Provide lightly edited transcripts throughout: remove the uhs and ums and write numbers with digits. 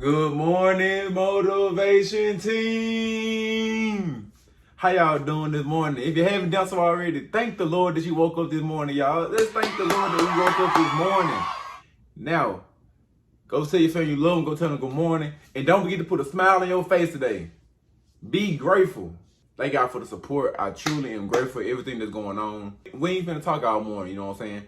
Good morning, motivation team. How y'all doing this morning? If you haven't done so already, thank the Lord that you woke up this morning, y'all. Let's thank the Lord that we woke up this morning. Now, go tell your family you love them, go tell them good morning. And don't forget to put a smile on your face today. Be grateful. Thank y'all for the support. I truly am grateful for everything that's going on. We ain't finna talk all morning, you know what I'm saying?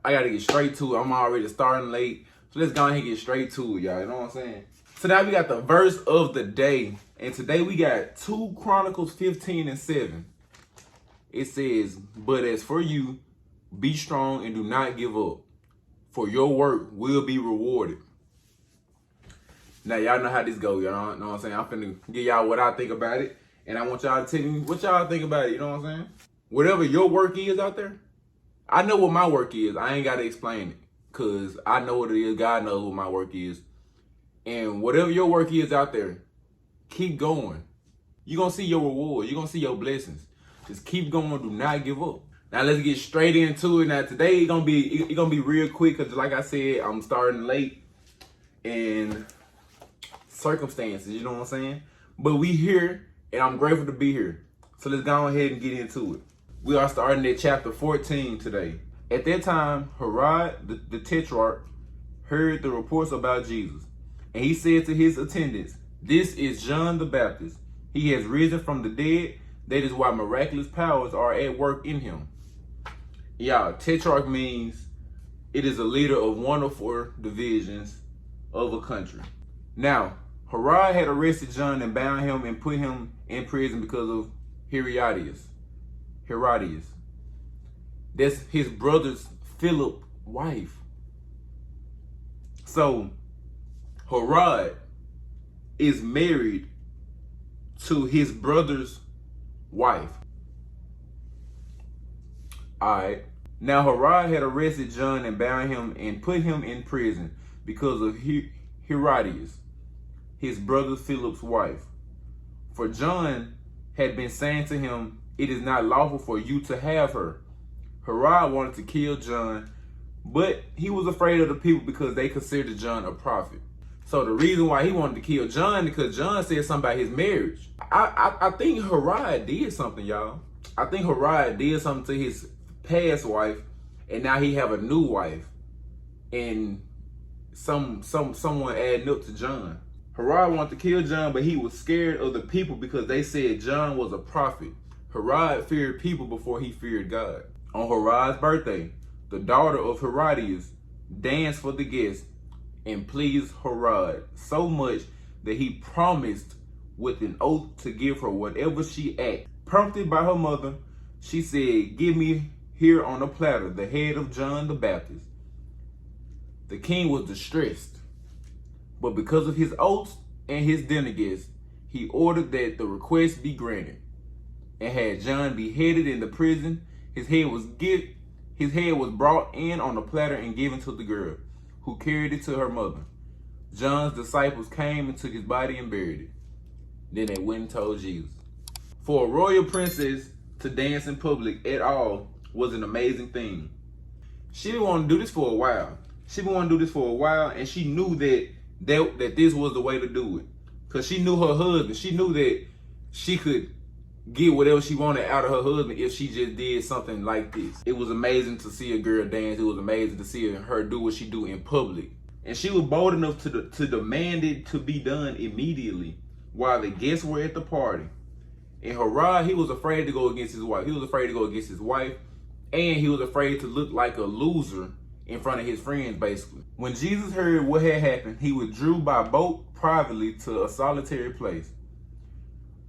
I gotta get straight to it. I'm already starting late. So let's go ahead and get straight to it, y'all. You know what I'm saying? So now we got the verse of the day. And today we got 2 Chronicles 15:7. It says, "But as for you, be strong and do not give up, for your work will be rewarded." Now y'all know how this go, y'all know what I'm saying? I'm finna give y'all what I think about it. And I want y'all to tell me what y'all think about it, you know what I'm saying? Whatever your work is out there, I know what my work is. I ain't gotta explain it. Cause I know what it is. God knows what my work is. And whatever your work is out there, keep going. You're gonna see your reward. You're gonna see your blessings. Just keep going. Do not give up. Now let's get straight into it. Now today it's gonna be real quick. Cause like I said, I'm starting late and circumstances. You know what I'm saying? But we here, and I'm grateful to be here. So let's go ahead and get into it. We are starting at chapter 14 today. At that time, Herod the Tetrarch heard the reports about Jesus, and he said to his attendants, "This is John the Baptist. He has risen from the dead. That is why miraculous powers are at work in him." Yeah, Tetrarch means it is a leader of 1 of 4 divisions of a country. Now, Herod had arrested John and bound him and put him in prison because of Herodias. That's his brother's Philip's wife. So Herod is married to his brother's wife. Alright. Now Herod had arrested John and bound him and put him in prison because of Herodias, his brother Philip's wife. For John had been saying to him, "It is not lawful for you to have her." Herod wanted to kill John, but he was afraid of the people because they considered John a prophet. So the reason why he wanted to kill John, because John said something about his marriage. I think Herod did something, y'all. I think Herod did something to his past wife, and now he have a new wife, and someone adding up to John. Herod wanted to kill John, but he was scared of the people because they said John was a prophet. Herod feared people before he feared God. On Herod's birthday, the daughter of Herodias danced for the guests and pleased Herod so much that he promised with an oath to give her whatever she asked. Prompted by her mother, she said, "Give me here on a platter the head of John the Baptist." The king was distressed, but because of his oaths and his dinner guests, he ordered that the request be granted and had John beheaded in the prison. His head was brought in on a platter and given to the girl, who carried it to her mother. John's disciples came and took his body and buried it. Then they went and told Jesus. For a royal princess to dance in public at all was an amazing thing. She didn't want to do this for a while. And she knew that this was the way to do it. Because she knew her husband. She knew that she could get whatever she wanted out of her husband if she just did something like this. It was amazing to see a girl dance. It was amazing to see her do what she do in public. And she was bold enough to demand it to be done immediately while the guests were at the party. And Herod, he was afraid to go against his wife. And he was afraid to look like a loser in front of his friends, basically. When Jesus heard what had happened, he withdrew by boat privately to a solitary place.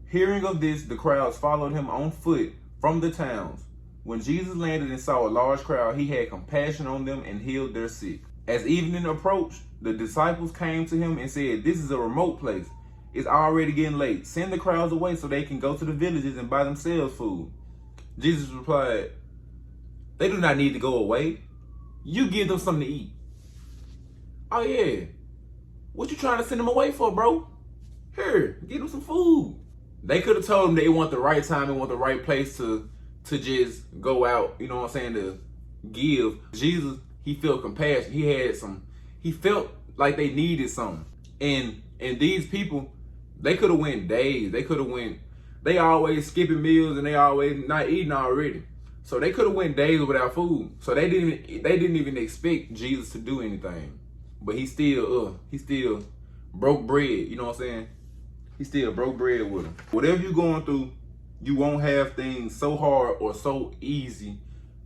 Hearing of this, the crowds followed him on foot from the towns. When Jesus landed and saw a large crowd, he had compassion on them and healed their sick. As evening approached, the disciples came to him and said, "This is a remote place. It's already getting late. Send the crowds away so they can go to the villages and buy themselves food." Jesus replied, "They do not need to go away. You give them something to eat." "Oh yeah. What you trying to send them away for, bro? Here, give them some food." They could have told him they want the right time and want the right place to just go out, you know what I'm saying, to give. Jesus, he felt compassion. He felt like they needed something. And these people, they could have went days. They always skipping meals and they always not eating already. So they could have went days without food. So they didn't even expect Jesus to do anything. But he still broke bread, you know what I'm saying? He still broke bread with them. Whatever you're going through, you won't have things so hard or so easy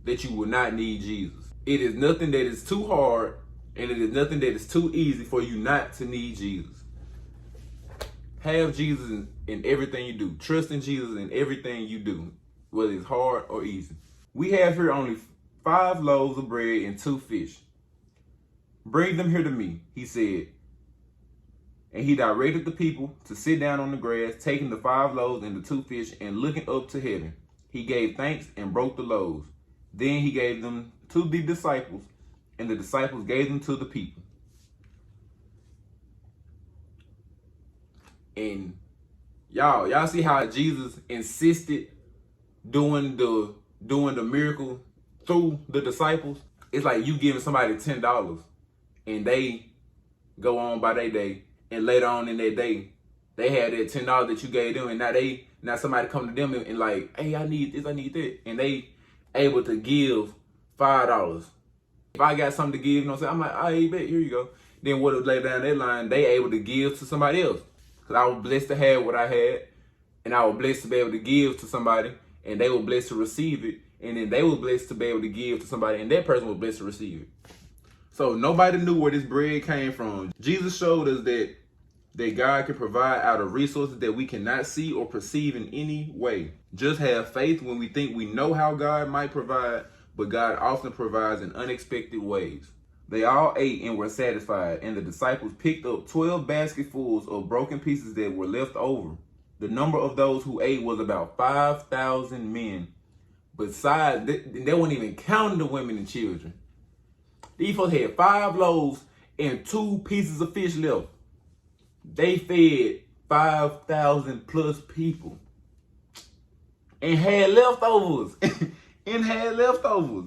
that you will not need Jesus. It is nothing that is too hard, and it is nothing that is too easy for you not to need Jesus. Have Jesus in everything you do. Trust in Jesus in everything you do, whether it's hard or easy. We have here only 5 loaves of bread and 2 fish. Bring them here to me, he said. And he directed the people to sit down on the grass, taking the 5 loaves and the 2 fish, and looking up to heaven. He gave thanks and broke the loaves. Then he gave them to the disciples, and the disciples gave them to the people. And y'all see how Jesus insisted doing the miracle through the disciples? It's like you giving somebody $10 and they go on by their day, and later on in their day, they had that $10 that you gave them, and now somebody come to them and like, hey, I need this, I need that. And they able to give $5. If I got something to give, you know what I'm saying? I'm like, all right, bet, here you go. Then what if later down that line, they able to give to somebody else. Because I was blessed to have what I had, and I was blessed to be able to give to somebody, and they were blessed to receive it, and then they were blessed to be able to give to somebody, and that person was blessed to receive it. So nobody knew where this bread came from. Jesus showed us that God can provide out of resources that we cannot see or perceive in any way. Just have faith when we think we know how God might provide, but God often provides in unexpected ways. They all ate and were satisfied, and the disciples picked up 12 basketfuls of broken pieces that were left over. The number of those who ate was about 5,000 men. Besides, they weren't even counting the women and children. These folks had 5 loaves and 2 pieces of fish left. They fed 5,000 plus people and had leftovers.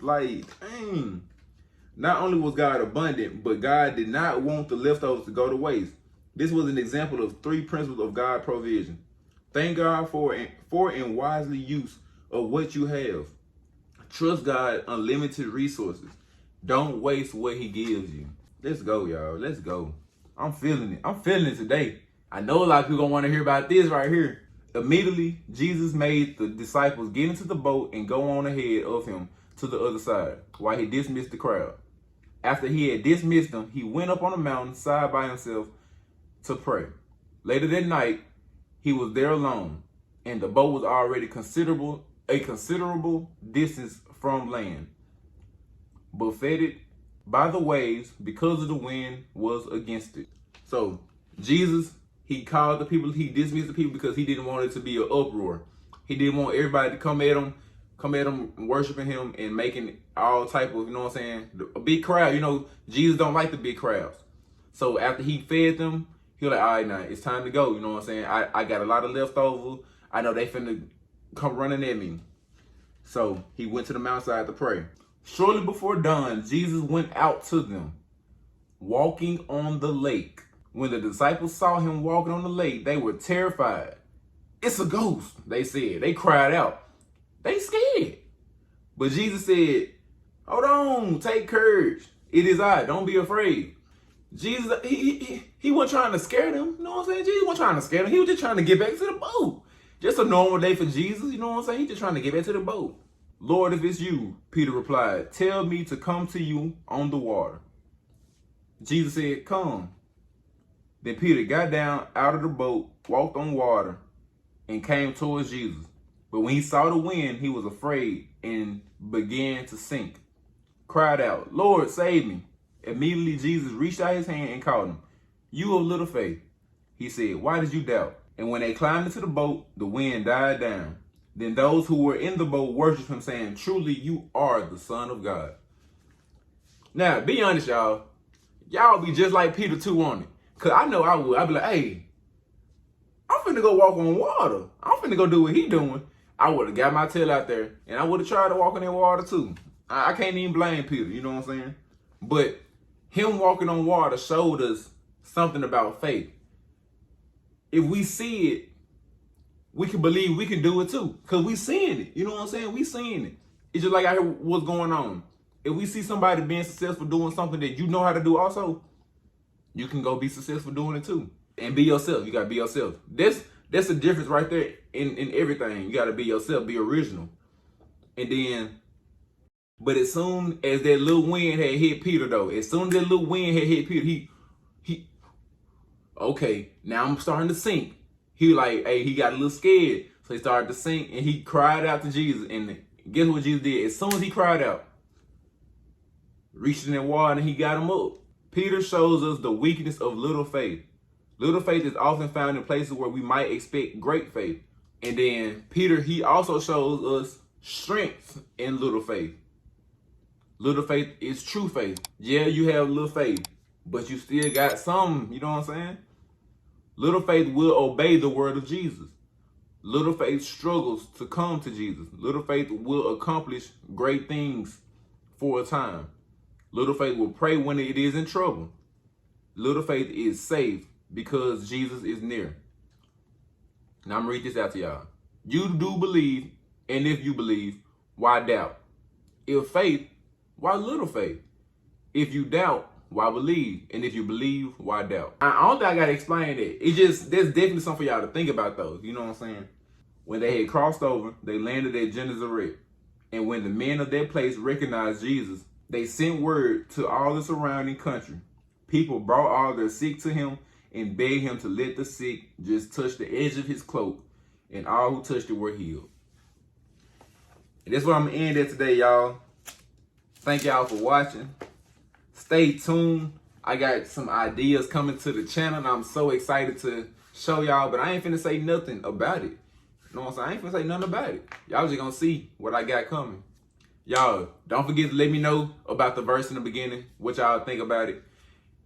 Like, dang. Not only was God abundant, but God did not want the leftovers to go to waste. This was an example of 3 principles of God's provision. Thank God for and wisely use of what you have. Trust God unlimited resources. Don't waste what he gives you. Let's go, y'all. Let's go. I'm feeling it. I'm feeling it today. I know a lot of people gonna want to hear about this right here. Immediately, Jesus made the disciples get into the boat and go on ahead of him to the other side while he dismissed the crowd. After he had dismissed them, he went up on a mountain side by himself to pray. Later that night, he was there alone, and the boat was already a considerable distance from land, buffeted by the waves because of the wind was against it. So Jesus, he called the people, he dismissed the people because he didn't want it to be an uproar. He didn't want everybody to come at him worshiping him and making all type of, you know what I'm saying, a big crowd. You know, Jesus don't like the big crowds. So after he fed them, he was like, all right, now it's time to go. You know what I'm saying? I got a lot of leftovers. I know they finna come running at me. So he went to the mountainside to pray. Shortly before dawn, Jesus went out to them, walking on the lake. When the disciples saw him walking on the lake, they were terrified. It's a ghost, they said. They cried out. They scared. But Jesus said, hold on, take courage. It is I, don't be afraid. Jesus, he wasn't trying to scare them. You know what I'm saying? Jesus wasn't trying to scare them. He was just trying to get back to the boat. Just a normal day for Jesus, you know what I'm saying? He's just trying to get back to the boat. Lord, if it's you, Peter replied, tell me to come to you on the water. Jesus said, come. Then Peter got down out of the boat, walked on water, and came towards Jesus. But when he saw the wind, he was afraid and began to sink. Cried out, Lord, save me. Immediately Jesus reached out his hand and called him. You of little faith, he said, why did you doubt? And when they climbed into the boat, the wind died down. Then those who were in the boat worshiped him, saying, truly you are the Son of God. Now, be honest, y'all. Y'all be just like Peter too on it. Because I know I would. I'd be like, hey, I'm finna go walk on water. I'm finna go do what he doing. I would have got my tail out there, and I would have tried to walk in that water too. I can't even blame Peter, you know what I'm saying? But him walking on water showed us something about faith. If we see it, we can believe we can do it too. Because we seeing it. You know what I'm saying? We seeing it. It's just like I hear what's going on. If we see somebody being successful doing something that you know how to do also, you can go be successful doing it too. And be yourself. You gotta be yourself. That's the difference right there in everything. You gotta be yourself, be original. And then, but as soon as that little wind had hit Peter though, as soon as that little wind had hit Peter, he okay, now I'm starting to sink. He like, hey, he got a little scared. So he started to sink and he cried out to Jesus. And guess what Jesus did? As soon as he cried out, reached in that water and he got him up. Peter shows us the weakness of little faith. Little faith is often found in places where we might expect great faith. And then Peter, he also shows us strength in little faith. Little faith is true faith. Yeah, you have little faith, but you still got some, you know what I'm saying? Little faith will obey the word of Jesus. Little faith struggles to come to Jesus. Little faith will accomplish great things for a time. Little faith will pray when it is in trouble. Little faith is safe because Jesus is near. Now I'm gonna read this out to y'all. You do believe, and if you believe, why doubt? If faith, why little faith? If you doubt, why believe? And if you believe, why doubt? I don't think I gotta explain that. There's definitely something for y'all to think about though. You know what I'm saying? When they had crossed over, they landed at Gennesaret. And when the men of that place recognized Jesus, they sent word to all the surrounding country. People brought all their sick to him and begged him to let the sick just touch the edge of his cloak, and all who touched it were healed. And that's where I'm gonna end it today, y'all. Thank y'all for watching. Stay tuned. I got some ideas coming to the channel, and I'm so excited to show y'all, but I ain't finna say nothing about it. You know what I'm saying? I ain't finna say nothing about it. Y'all just gonna see what I got coming. Y'all, don't forget to let me know about the verse in the beginning, what y'all think about it.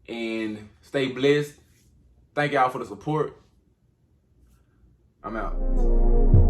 And stay blessed. Thank y'all for the support. I'm out.